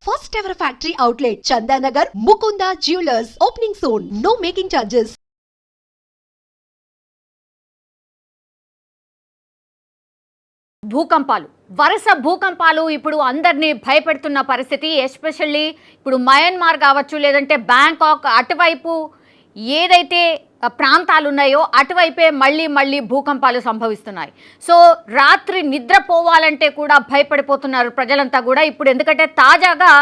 First ever factory outlet, Chandanagar, Mukunda Jewelers, opening soon. No making charges. భూకంపాలు వరుస భూకంపాలు ఇప్పుడు అందరినీ భయపెడుతున్న పరిస్థితి. ఎస్పెషల్లీ ఇప్పుడు మయన్మార్ కావచ్చు, లేదంటే బ్యాంకాక్ అటువైపు ఏదైతే ప్రాంతాలు ఉన్నాయో అటువైపే మళ్ళీ భూకంపాలు సంభవిస్తున్నాయి. సో రాత్రి నిద్రపోవాలంటే కూడా భయపడిపోతున్నారు ప్రజలంతా కూడా ఇప్పుడు. ఎందుకంటే తాజాగా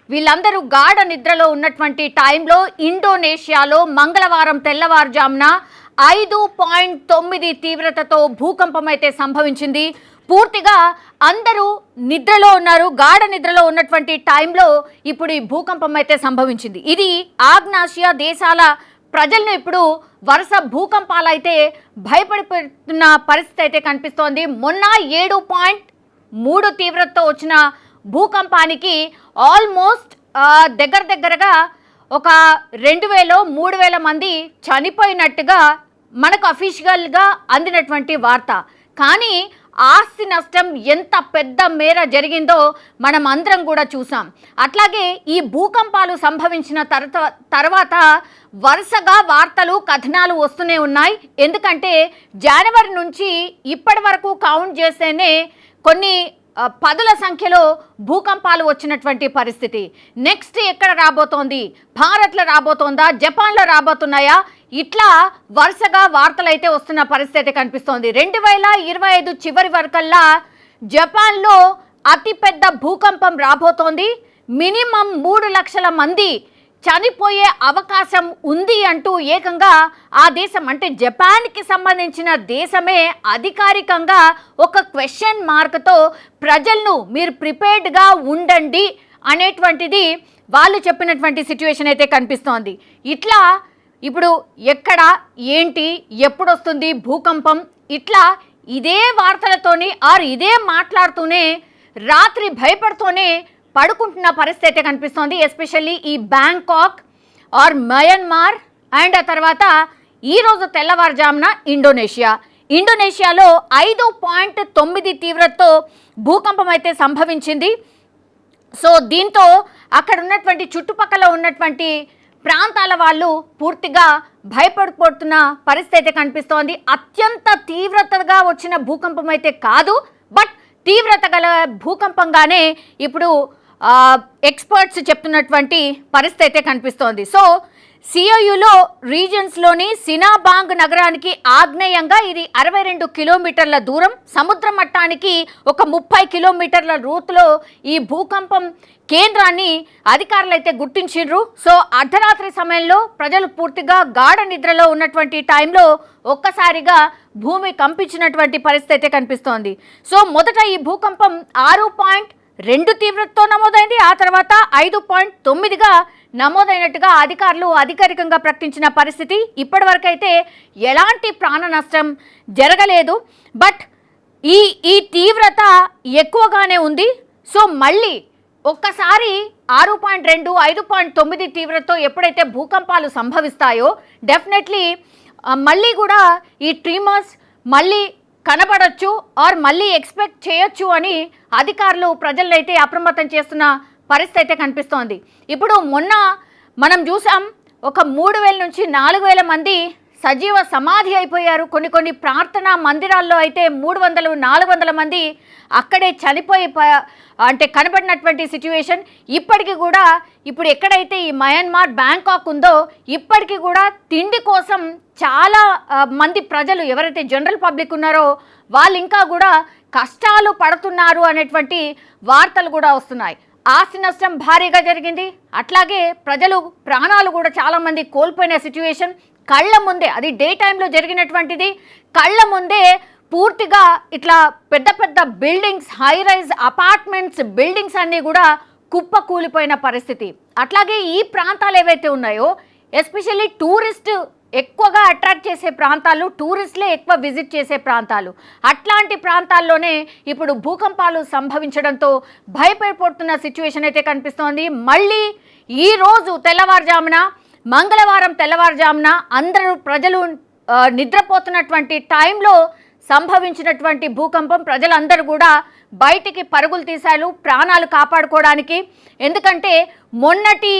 వీళ్ళందరూ గాఢ నిద్రలో ఉన్నటువంటి టైంలో ఇండోనేషియాలో మంగళవారం తెల్లవారుజామున 5.9 తీవ్రతతో భూకంపం అయితే సంభవించింది. పూర్తిగా అందరూ నిద్రలో ఉన్నారు. గాఢ నిద్రలో ఉన్నటువంటి టైంలో ఇప్పుడు ఈ భూకంపం అయితే సంభవించింది. ఇది ఆగ్నేయాసియా దేశాల ప్రజలను ఇప్పుడు వరుస భూకంపాలు అయితే భయపడిపోతున్న పరిస్థితి అయితే కనిపిస్తోంది. మొన్న 7.3 తీవ్రతతో వచ్చిన భూకంపానికి ఆల్మోస్ట్ దగ్గరగా ఒక 2000-3000 మంది చనిపోయినట్టుగా మనకు అఫీషియల్గా అందినటువంటి వార్త. కానీ ఆస్తి నష్టం ఎంత పెద్ద మేర జరిగిందో మనం అందరం కూడా చూసాం. అట్లాగే ఈ భూకంపాలు సంభవించిన తర్వాత వరుసగా వార్తలు కథనాలు వస్తూనే ఉన్నాయి. ఎందుకంటే జనవరి నుంచి ఇప్పటి వరకు కౌంట్ చేస్తేనే కొన్ని పదుల సంఖ్యలో భూకంపాలు వచ్చినటువంటి పరిస్థితి. నెక్స్ట్ ఎక్కడ రాబోతోంది? భారత్లో రాబోతోందా? జపాన్లో రాబోతున్నాయా? ఇట్లా వరుసగా వార్తలు అయితే వస్తున్న పరిస్థితి కనిపిస్తోంది. 2025 చివరి వరకల్లా జపాన్లో అతిపెద్ద భూకంపం రాబోతోంది. మినిమం 3 లక్షల మంది చనిపోయే అవకాశం ఉంది అంటూ ఏకంగా ఆ దేశం, అంటే జపాన్కి సంబంధించిన దేశమే అధికారికంగా ఒక క్వశ్చన్ మార్క్తో ప్రజలను మీరు ప్రిపేర్డ్గా ఉండండి అనేటువంటిది వాళ్ళు చెప్పినటువంటి సిచ్యువేషన్ అయితే కనిపిస్తోంది. ఇట్లా ఇప్పుడు ఎక్కడ ఏంటి ఎప్పుడు వస్తుంది భూకంపం, ఇట్లా ఇదే వార్తలతోని ఇదే మాట్లాడుతూనే రాత్రి భయపడుతూనే పడుకుంటున్న పరిస్థితి కనిపిస్తోంది. ఎస్పెషల్లీ ఈ బ్యాంకాక్ ఆర్ మయన్మార్ అండ్ ఆ తర్వాత ఈరోజు తెల్లవారుజామున ఇండోనేషియాలో 5.9 తీవ్రతతో భూకంపం అయితే సంభవించింది. సో దీంతో అక్కడ ఉన్నటువంటి చుట్టుపక్కల ఉన్నటువంటి ప్రాంతాల వాళ్ళు పూర్తిగా భయపడిపోతున్న పరిస్థితి కనిపిస్తోంది. అత్యంత తీవ్రతగా వచ్చిన భూకంపం అయితే కాదు, బట్ తీవ్రత గల భూకంపంగానే ఇప్పుడు ఎక్స్పర్ట్స్ చెప్తున్నటువంటి పరిస్థితి అయితే కనిపిస్తోంది. సో సిఐయులో రీజన్స్లోని సినాబాంగ్ నగరానికి ఆగ్నేయంగా ఇది 62 కిలోమీటర్ల దూరం, సముద్ర మట్టానికి ఒక 30 కిలోమీటర్ల రూట్లో ఈ భూకంపం కేంద్రాన్ని అధికారులు అయితే గుర్తించారు. సో అర్ధరాత్రి సమయంలో ప్రజలు పూర్తిగా గాఢ నిద్రలో ఉన్నటువంటి టైంలో ఒక్కసారిగా భూమి కంపించినటువంటి పరిస్థితి అయితే కనిపిస్తోంది. సో మొదట ఈ భూకంపం 6.2 తీవ్రతతో నమోదైంది. ఆ తర్వాత 5.9గా నమోదైనట్టుగా అధికారులు అధికారికంగా ప్రకటించిన పరిస్థితి. ఇప్పటి వరకు అయితే ఎలాంటి ప్రాణ నష్టం జరగలేదు, బట్ ఈ తీవ్రత ఎక్కువగానే ఉంది. సో మళ్ళీ ఒక్కసారి 6.2, 5.9 తీవ్రతతో ఎప్పుడైతే భూకంపాలు సంభవిస్తాయో డెఫినెట్లీ మళ్ళీ కూడా ఈ ట్రీమర్స్ మళ్ళీ కనబడచ్చు ఆర్ మళ్ళీ ఎక్స్పెక్ట్ చేయొచ్చు అని అధికారులు ప్రజలను అయితే అప్రమత్తం చేస్తున్న పరిస్థితి అయితే కనిపిస్తోంది. ఇప్పుడు మొన్న మనం చూసాం ఒక 3000 నుంచి 4000 మంది సజీవ సమాధి అయిపోయారు. కొన్ని ప్రార్థనా మందిరాల్లో అయితే 300-400 మంది అక్కడే చనిపోయి అంటే కనబడినటువంటి సిచ్యువేషన్. ఇప్పటికీ కూడా ఇప్పుడు ఎక్కడైతే ఈ మయన్మార్ బ్యాంకాక్ ఉందో ఇప్పటికీ కూడా తిండి కోసం చాలా మంది ప్రజలు ఎవరైతే జనరల్ పబ్లిక్ ఉన్నారో వాళ్ళు ఇంకా కూడా కష్టాలు పడుతున్నారు అనేటువంటి వార్తలు కూడా వస్తున్నాయి. ఆస్తి నష్టం భారీగా జరిగింది. అట్లాగే ప్రజలు ప్రాణాలు కూడా చాలామంది కోల్పోయిన సిచ్యువేషన్ కళ్ళ ముందే, అది డే టైంలో జరిగినటువంటిది. కళ్ళ ముందే పూర్తిగా ఇట్లా పెద్ద buildings, high rise apartments buildings అన్నీ కూడా కుప్ప కూలిపోయిన పరిస్థితి. అట్లాగే ఈ ప్రాంతాలు ఏవైతే ఉన్నాయో ఎస్పెషల్లీ టూరిస్ట్ ఎక్కువగా అట్రాక్ట్ చేసే ప్రాంతాలు, టూరిస్టులే ఎక్కువ విజిట్ చేసే ప్రాంతాలు, అట్లాంటి ప్రాంతాల్లోనే ఇప్పుడు భూకంపాలు సంభవించడంతో భయపడిపోతున్న సిచ్యువేషన్ అయితే కనిపిస్తోంది. మళ్ళీ ఈరోజు తెల్లవారుజామున, మంగళవారం తెల్లవారుజామున అందరూ ప్రజలు నిద్రపోతున్నటువంటి టైంలో సంభవించినటువంటి భూకంపం ప్రజలందరూ కూడా బయటికి పరుగులు తీశారు ప్రాణాలు కాపాడుకోవడానికి. ఎందుకంటే మొన్నటి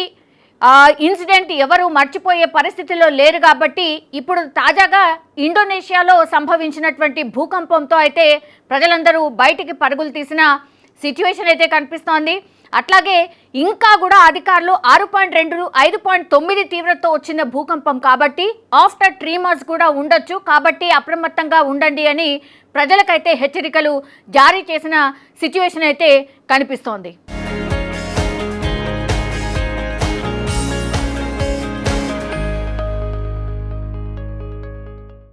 ఇన్సిడెంట్ ఎవరు మర్చిపోయే పరిస్థితిలో లేరు కాబట్టి ఇప్పుడు తాజాగా ఇండోనేషియాలో సంభవించినటువంటి భూకంపంతో అయితే ప్రజలందరూ బయటికి పరుగులు తీసిన సిచ్యువేషన్ అయితే కనిపిస్తోంది. అట్లాగే ఇంకా కూడా అధికారులు 6.2 5.9 తీవ్రతతో వచ్చిన భూకంపం కాబట్టి ఆఫ్టర్ ట్రీమర్స్ కూడా ఉండొచ్చు, కాబట్టి అప్రమత్తంగా ఉండండి అని ప్రజలకైతే హెచ్చరికలు జారీ చేసిన సిచ్యువేషన్ అయితే కనిపిస్తోంది.